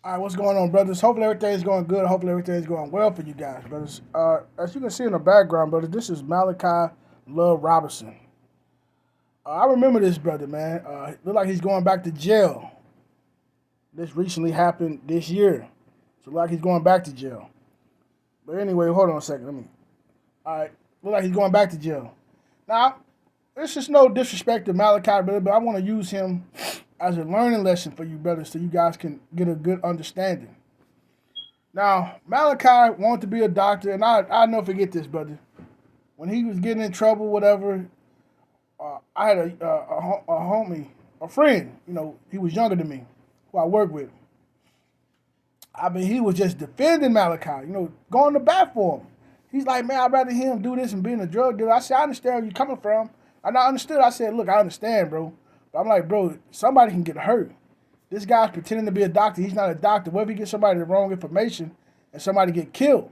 All right, what's going on, brothers? Hopefully everything's going good. Hopefully everything's going well for you guys, brothers. As you can see in the background, brothers, this is Malachi Love Robinson. I remember this brother, man. Look like he's going back to jail. This recently happened this year, so like he's going back to jail. But anyway, hold on a second. Let me. All right, look like he's going back to jail. Now, it's just no disrespect to Malachi, brother, but I want to use him as a learning lesson for you, brothers, so you guys can get a good understanding. Now, Malachi wanted to be a doctor, and I never forget this, brother. When he was getting in trouble, whatever, I had a homie, a friend, he was younger than me, who I worked with. I mean, he was just defending Malachi, going to bat for him. He's like, man, I'd rather him do this and being a drug dealer. I said, I understand where you're coming from. And I understood. I said, look, I understand, bro. But I'm like, bro, somebody can get hurt. This guy's pretending to be a doctor. He's not a doctor. What if he gives somebody the wrong information and somebody get killed?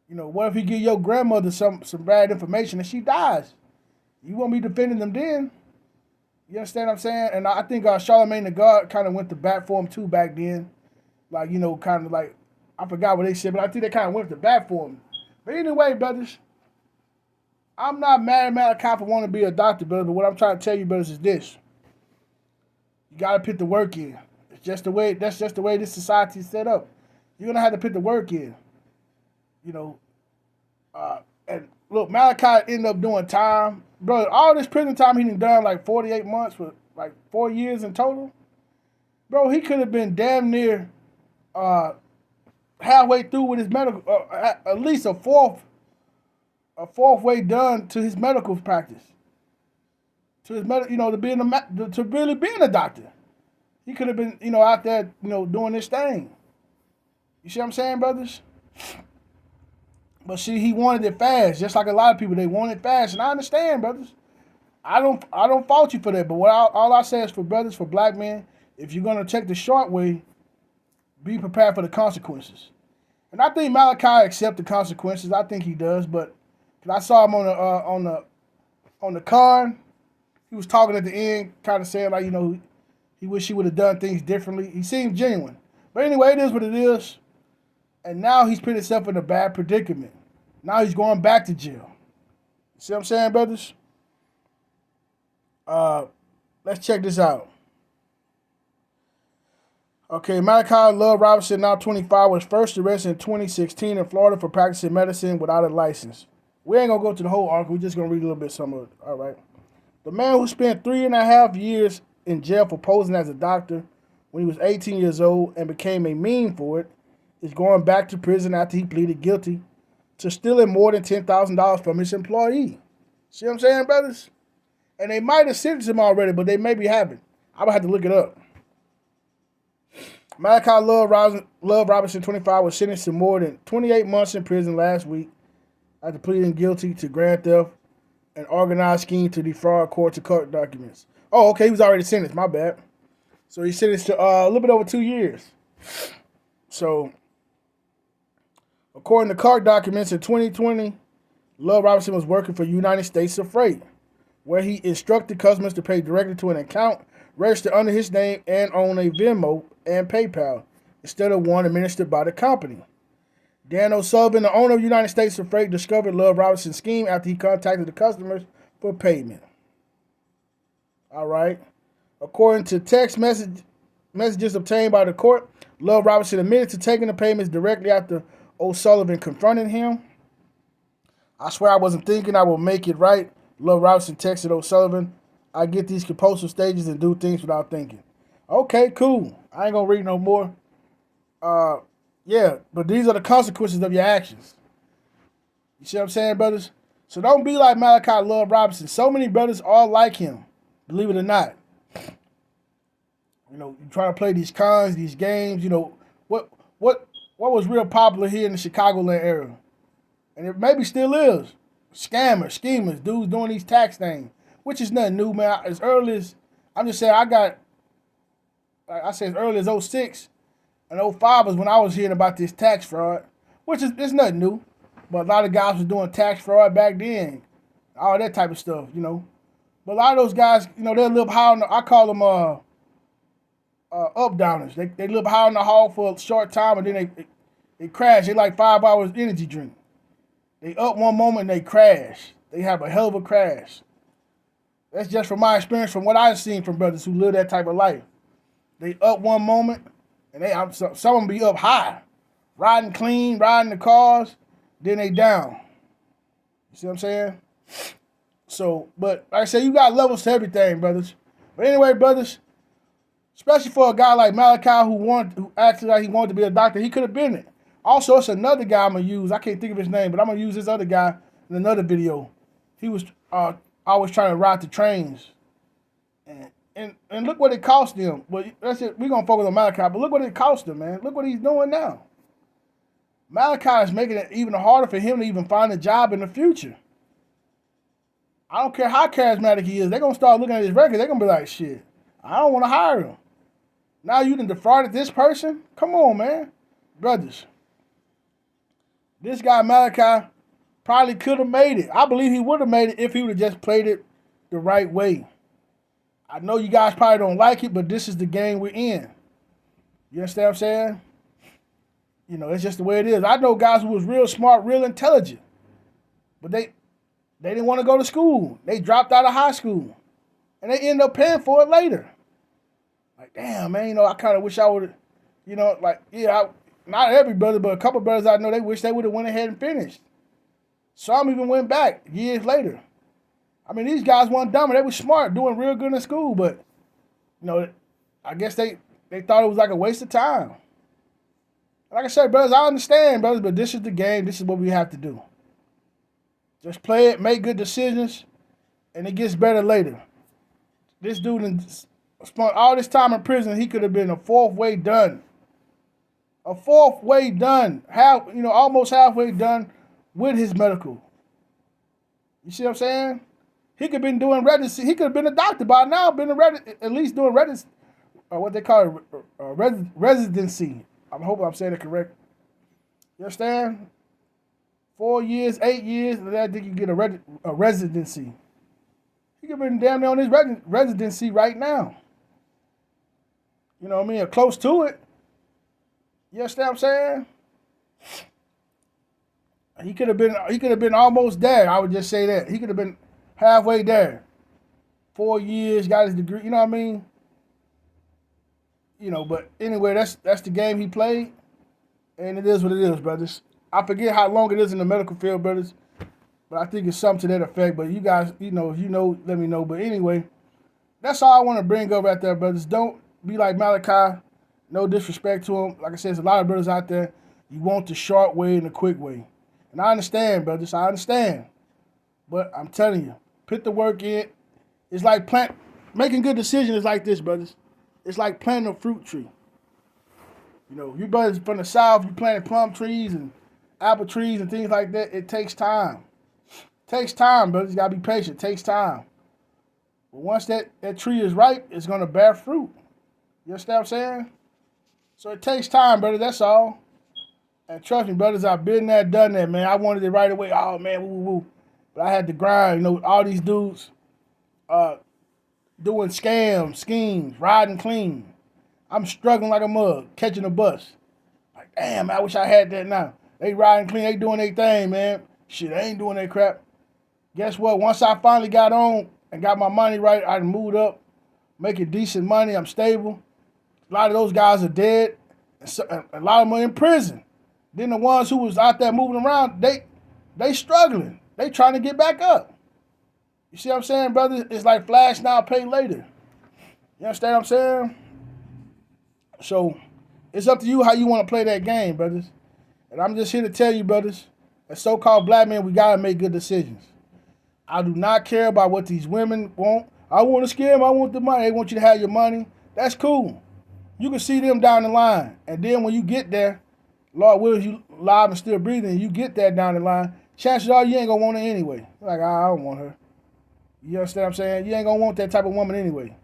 What if he give your grandmother some bad information and she dies? You won't be defending them then. You understand what I'm saying? And I think Charlamagne the God kind of went to bat for him too back then. Like, kind of like, I forgot what they said, but I think they kind of went to bat for him. But anyway, brothers, I'm not mad at Malachi for wanting to be a doctor, brother, but what I'm trying to tell you, brothers, is this. You gotta put the work in. That's just the way this society is set up. You're gonna have to put the work in. You know, and look, Malachi ended up doing time. Bro, all this prison time he done like 48 months for like 4 years in total. Bro, he could have been damn near halfway through with his medical, at least a fourth way done to his medical practice, to his to really being a doctor. He could have been, out there, doing this thing. You see what I'm saying, brothers? But see, he wanted it fast, just like a lot of people. They want it fast, and I understand, brothers. I don't fault you for that. But all I say is for brothers, for black men, if you're gonna take the short way, be prepared for the consequences. And I think Malachi accepts the consequences. I think he does, but cause I saw him on the con. He was talking at the end, kind of saying like, he wish he would have done things differently. He seemed genuine. But anyway, it is what it is. And now he's put himself in a bad predicament. Now he's going back to jail. You see what I'm saying, brothers? Let's check this out. Okay, Malachi Love Robinson, now 25, was first arrested in 2016 in Florida for practicing medicine without a license. We ain't going to go to the whole article. We're just going to read a little bit of some of it. All right. The man who spent 3.5 years in jail for posing as a doctor when he was 18 years old and became a meme for it is going back to prison after he pleaded guilty to stealing more than $10,000 from his employee. See what I'm saying, brothers? And they might have sentenced him already, but they maybe haven't. I would have to look it up. Malachi Love Robinson, 25, was sentenced to more than 28 months in prison last week after pleading guilty to grand theft and organized scheme to defraud court documents. Oh, okay, he was already sentenced. My bad. So he's sentenced to a little bit over 2 years. So, according to court documents, in 2020, Love Robinson was working for United States of Freight, where he instructed customers to pay directly to an account registered under his name and on a Venmo and PayPal instead of one administered by the company. Dan O'Sullivan, the owner of United States of Freight, discovered Love Robinson's scheme after he contacted the customers for payment. All right. According to text messages obtained by the court, Love Robinson admitted to taking the payments directly after O'Sullivan confronted him. I swear I wasn't thinking I will make it right. Love Robinson texted O'Sullivan, I get these compulsive stages and do things without thinking. Okay, cool. I ain't going to read no more. Yeah, but these are the consequences of your actions. You see what I'm saying, brothers? So don't be like Malachi Love Robinson. So many brothers are like him, believe it or not. You try to play these cons, these games. What was real popular here in the Chicagoland area, and it maybe still is. Scammers, schemers, dudes doing these tax things, which is nothing new, man. As early as I'm just saying, as early as '06 and '05 was when I was hearing about this tax fraud, which is it's nothing new. But a lot of guys was doing tax fraud back then, all that type of stuff, But a lot of those guys, they're a little high on I call them up-downers. They live high on the hog for a short time, and then they crash. They like 5 hours energy drink. They up one moment, and they crash. They have a hell of a crash. That's just from my experience, from what I've seen from brothers who live that type of life. They up one moment, and some of them be up high, riding clean, riding the cars, then they down. You see what I'm saying? So, but like I said, you got levels to everything, brothers. But anyway, brothers, especially for a guy like Malachi who acted like he wanted to be a doctor, he could have been it. Also, it's another guy I'm going to use. I can't think of his name, but I'm going to use this other guy in another video. He was always trying to ride the trains. And look what it cost him. But that's it. We're going to focus on Malachi, but look what it cost him, man. Look what he's doing now. Malachi is making it even harder for him to even find a job in the future. I don't care how charismatic he is. They're going to start looking at his record. They're going to be like, shit, I don't want to hire him. Now you done defrauded this person? Come on, man. Brothers. This guy, Malachi, probably could have made it. I believe he would have made it if he would have just played it the right way. I know you guys probably don't like it, but this is the game we're in. You understand what I'm saying? You know, it's just the way it is. I know guys who was real smart, real intelligent, but they didn't want to go to school. They dropped out of high school, and they ended up paying for it later. Like, damn, man, you know, I kind of wish I would have, you know, like, yeah, not every brother, but a couple brothers I know, they wish they would have went ahead and finished. Some even went back years later. I mean, these guys weren't dumb. They were smart, doing real good in school, but, you know, I guess they thought it was like a waste of time. Like I said, brothers, I understand, brothers, but this is the game. This is what we have to do. Just play it, make good decisions, and it gets better later. This dude spent all this time in prison. He could have been a fourth way done. A fourth way done. Almost halfway done with his medical. You see what I'm saying? He could have been doing residency. He could have been a doctor by now, at least doing what they call residency. I hope I'm saying it correct. You understand? 4 years, 8 years, and I think you get a residency. He could have been damn near on his residency right now. You know what I mean? Or close to it. You understand what I'm saying? He could have been almost there. I would just say that. He could have been halfway there. 4 years, got his degree. You know what I mean? You know, but anyway, that's the game he played, and it is what it is, brothers. I forget how long it is in the medical field, brothers, but I think it's something to that effect. But you guys, you know, if you know, let me know. But anyway, that's all I want to bring up right there, brothers. Don't be like Malachi. No disrespect to him. Like I said, there's a lot of brothers out there. You want the short way and the quick way. And I understand, brothers. I understand. But I'm telling you, put the work in. It's like making good decisions is like this, brothers. It's like planting a fruit tree. You know, you brothers from the South, you planting plum trees and apple trees and things like that. It takes time. It takes time, brothers. You got to be patient. It takes time. But once that tree is ripe, it's going to bear fruit. You understand what I'm saying? So it takes time, brother. That's all. And trust me, brothers, I've been there, done that, man. I wanted it right away. Oh, man, woo. But I had to grind. You know, all these dudes doing scams, schemes, riding clean. I'm struggling like a mug, catching a bus. Like, damn, I wish I had that now. They riding clean. They doing their thing, man. Shit, I ain't doing that crap. Guess what? Once I finally got on and got my money right, I moved up, making decent money. I'm stable. A lot of those guys are dead. A lot of them are in prison. Then the ones who was out there moving around, they struggling. They trying to get back up. You see what I'm saying, brother? It's like flash now, pay later. You understand what I'm saying? So it's up to you how you want to play that game, brothers. And I'm just here to tell you, brothers, as so-called black men, we got to make good decisions. I do not care about what these women want. I want to scam. I want the money. They want you to have your money. That's cool. You can see them down the line. And then when you get there, Lord willing, you alive and still breathing, and you get that down the line, chances are you ain't going to want her anyway. Like, I don't want her. You understand what I'm saying? You ain't going to want that type of woman anyway.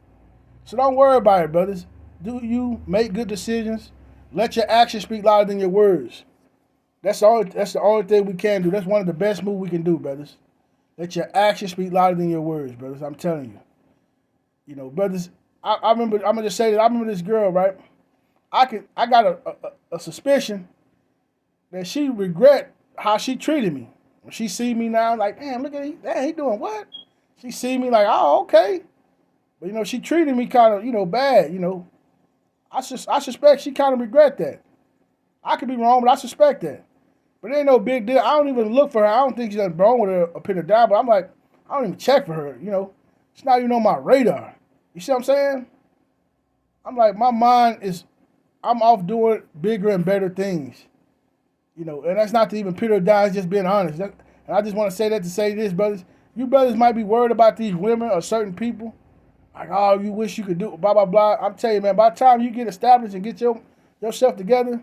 So don't worry about it, brothers. Do you make good decisions? Let your actions speak louder than your words. That's the only thing we can do. That's one of the best moves we can do, brothers. Let your actions speak louder than your words, brothers. I'm telling you. You know, brothers, I remember. I'm gonna just say that I remember this girl, right? I got a suspicion that she regret how she treated me. When she see me now, like, damn, look at he, damn, he doing what? She see me like, oh, okay. But she treated me kind of, bad. I suspect she kind of regret that. I could be wrong, but I suspect that. But it ain't no big deal. I don't even look for her. I don't think she's nothing wrong with her or pin her down. But I'm like, I don't even check for her. It's not even on my radar. You see what I'm saying? I'm like, my mind is, I'm off doing bigger and better things. And that's not to even pin her down. It's just being honest. And I just want to say that to say this, brothers. You brothers might be worried about these women or certain people. Like, oh, you wish you could do blah, blah, blah. I'm telling you, man, by the time you get established and get yourself together,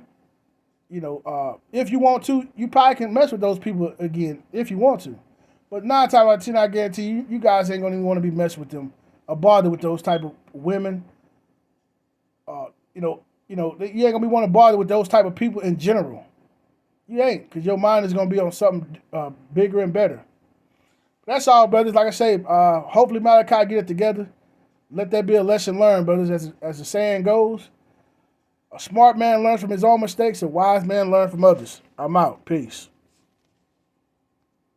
if you want to, you probably can mess with those people again if you want to. But 9 times out of 10, I guarantee you guys ain't gonna even want to be messed with them or bothered with those type of women. You ain't gonna be want to bother with those type of people in general. You ain't, because your mind is gonna be on something bigger and better. That's all, brothers. Like I say, hopefully Malachi get it together. Let that be a lesson learned, brothers. As the saying goes, a smart man learns from his own mistakes, a wise man learns from others. I'm out. Peace.